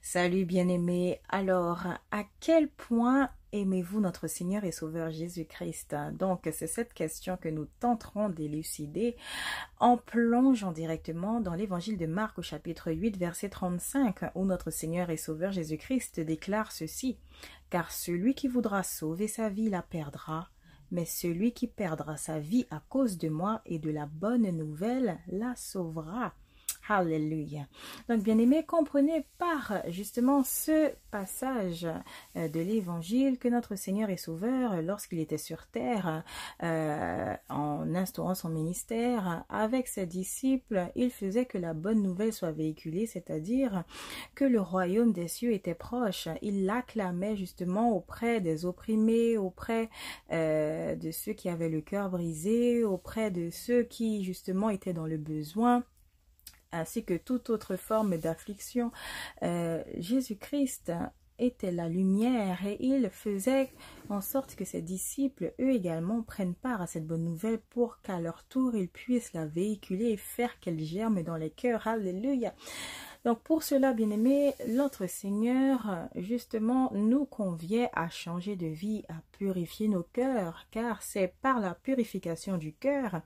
Salut bien-aimés. Alors, à quel point aimez-vous notre Seigneur et Sauveur Jésus-Christ? Donc, c'est cette question que nous tenterons d'élucider en plongeant directement dans l'évangile de Marc au chapitre 8, verset 35, où notre Seigneur et Sauveur Jésus-Christ déclare ceci: « Car celui qui voudra sauver sa vie la perdra, mais celui qui perdra sa vie à cause de moi et de la bonne nouvelle la sauvera. » Alléluia. Donc, bien-aimés, comprenez par justement ce passage de l'Évangile que notre Seigneur et Sauveur, lorsqu'il était sur terre, en instaurant son ministère avec ses disciples, il faisait que la bonne nouvelle soit véhiculée, c'est-à-dire que le royaume des cieux était proche. Il l'acclamait justement auprès des opprimés, auprès de ceux qui avaient le cœur brisé, auprès de ceux qui justement étaient dans le besoin, ainsi que toute autre forme d'affliction. Jésus-Christ était la lumière et il faisait en sorte que ses disciples, eux également, prennent part à cette bonne nouvelle pour qu'à leur tour, ils puissent la véhiculer et faire qu'elle germe dans les cœurs. Alléluia. Donc pour cela, bien-aimés, notre Seigneur, justement, nous convient à changer de vie, à purifier nos cœurs, car c'est par la purification du cœur,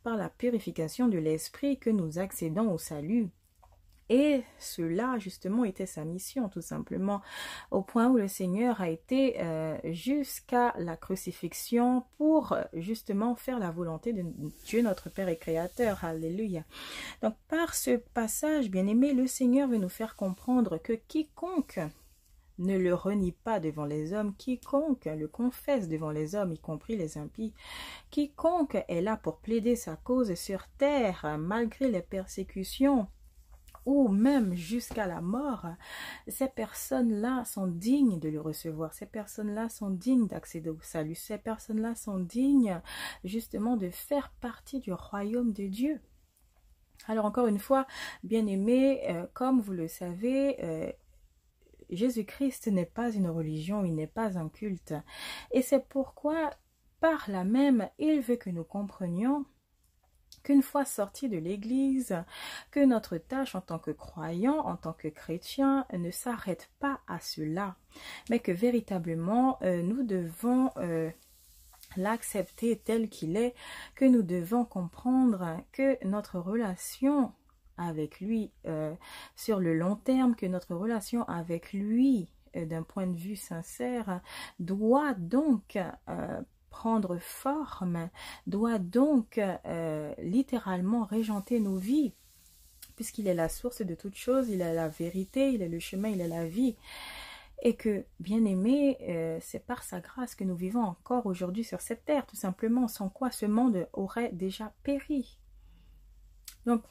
par la purification de l'esprit que nous accédons au salut. Et cela, justement, était sa mission, tout simplement, au point où le Seigneur a été jusqu'à la crucifixion pour, justement, faire la volonté de Dieu, notre Père et Créateur. Alléluia. Donc, par ce passage, bien-aimé, le Seigneur veut nous faire comprendre que quiconque ne le renie pas devant les hommes, quiconque le confesse devant les hommes, y compris les impies, quiconque est là pour plaider sa cause sur terre, malgré les persécutions, ou même jusqu'à la mort, ces personnes-là sont dignes de le recevoir. Ces personnes-là sont dignes d'accéder au salut. Ces personnes-là sont dignes justement de faire partie du royaume de Dieu. Alors encore une fois, bien-aimés, comme vous le savez, Jésus-Christ n'est pas une religion, il n'est pas un culte. Et c'est pourquoi, par là même, il veut que nous comprenions qu'une fois sortis de l'Église, que notre tâche en tant que croyants, en tant que chrétiens, ne s'arrête pas à cela, mais que véritablement nous devons l'accepter tel qu'il est, que nous devons comprendre que notre relation avec lui sur le long terme, que notre relation avec lui d'un point de vue sincère doit donc prendre forme, doit donc littéralement régenter nos vies, puisqu'il est la source de toutes choses, il est la vérité, il est le chemin, il est la vie. Et que, bien aimé, c'est par sa grâce que nous vivons encore aujourd'hui sur cette terre, tout simplement, sans quoi ce monde aurait déjà péri. Donc,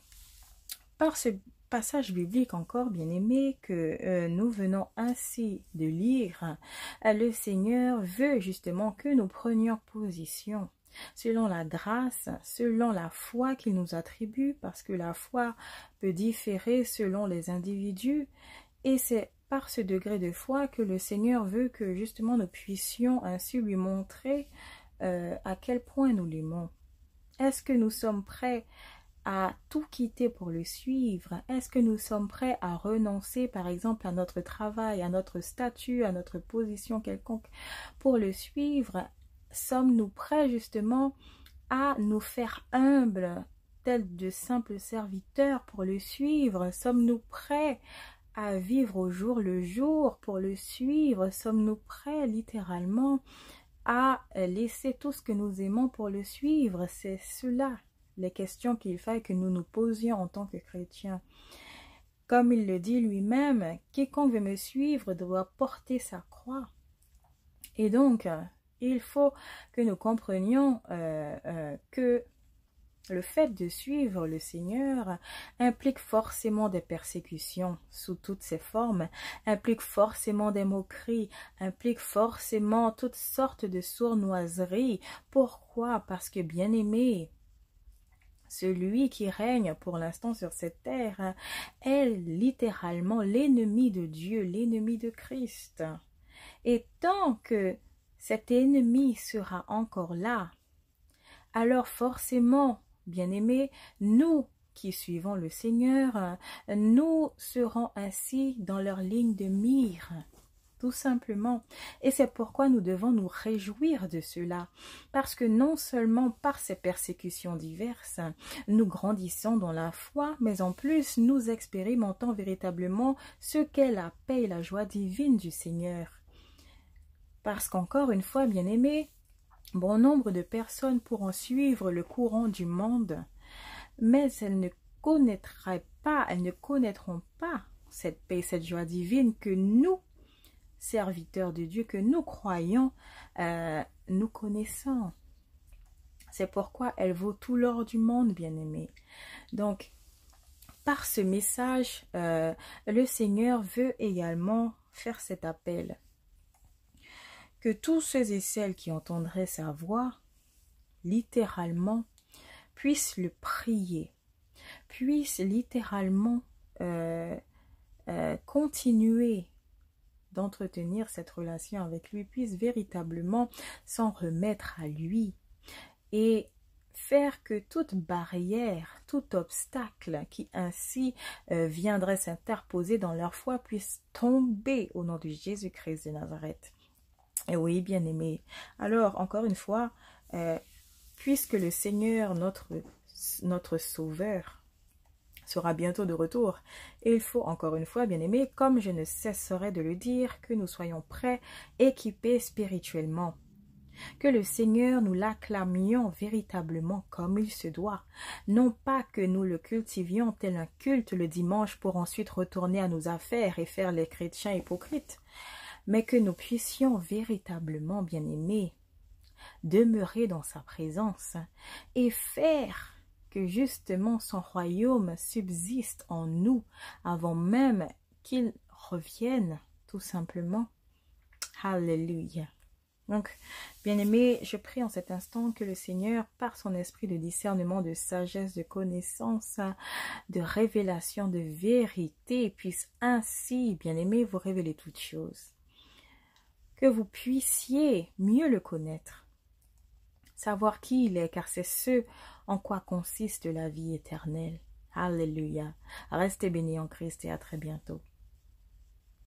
par ce passage biblique encore, bien aimé, que nous venons ainsi de lire, le Seigneur veut justement que nous prenions position selon la grâce, selon la foi qu'il nous attribue, parce que la foi peut différer selon les individus, et c'est par ce degré de foi que le Seigneur veut que justement nous puissions ainsi lui montrer à quel point nous l'aimons. Est-ce que nous sommes prêts à tout quitter pour le suivre? Est-ce que nous sommes prêts à renoncer par exemple à notre travail, à notre statut, à notre position quelconque pour le suivre? Sommes-nous prêts justement à nous faire humbles tels de simples serviteurs pour le suivre? Sommes-nous prêts à vivre au jour le jour pour le suivre? Sommes-nous prêts littéralement à laisser tout ce que nous aimons pour le suivre? C'est cela les questions qu'il faut que nous nous posions en tant que chrétiens. Comme il le dit lui-même, quiconque veut me suivre doit porter sa croix. Et donc, il faut que nous comprenions que le fait de suivre le Seigneur implique forcément des persécutions sous toutes ses formes, implique forcément des moqueries, implique forcément toutes sortes de sournoiseries. Pourquoi? Parce que, bien aimé, celui qui règne pour l'instant sur cette terre est littéralement l'ennemi de Dieu, l'ennemi de Christ. Et tant que cet ennemi sera encore là, alors forcément, bien-aimés, nous, qui suivons le Seigneur, nous serons ainsi dans leur ligne de mire, tout simplement. Et c'est pourquoi nous devons nous réjouir de cela, parce que non seulement par ces persécutions diverses, nous grandissons dans la foi, mais en plus nous expérimentons véritablement ce qu'est la paix et la joie divine du Seigneur. Parce qu'encore une fois, bien-aimés, bon nombre de personnes pourront suivre le courant du monde, mais elles ne connaîtront pas cette paix, cette joie divine que nous, serviteurs de Dieu, que nous croyons, nous connaissons. C'est pourquoi elle vaut tout l'or du monde, bien-aimés. Donc, par ce message, le Seigneur veut également faire cet appel. Que tous ceux et celles qui entendraient sa voix, littéralement, puissent le prier, puissent littéralement continuer d'entretenir cette relation avec lui, puissent véritablement s'en remettre à lui et faire que toute barrière, tout obstacle qui ainsi viendrait s'interposer dans leur foi puisse tomber au nom de Jésus-Christ de Nazareth. Et oui, bien-aimés, alors encore une fois, puisque le Seigneur, notre Sauveur, sera bientôt de retour, et il faut encore une fois, bien-aimés, comme je ne cesserai de le dire, que nous soyons prêts, équipés spirituellement. Que le Seigneur nous l'acclamions véritablement comme il se doit, non pas que nous le cultivions tel un culte le dimanche pour ensuite retourner à nos affaires et faire les chrétiens hypocrites, mais que nous puissions véritablement, bien-aimés, demeurer dans sa présence et faire que justement son royaume subsiste en nous avant même qu'il revienne, tout simplement. Alléluia. Donc, bien-aimés, je prie en cet instant que le Seigneur, par son esprit de discernement, de sagesse, de connaissance, de révélation, de vérité, puisse ainsi, bien-aimés, vous révéler toutes choses. Que vous puissiez mieux le connaître, savoir qui il est, car c'est ce en quoi consiste la vie éternelle. Alléluia. Restez bénis en Christ et à très bientôt.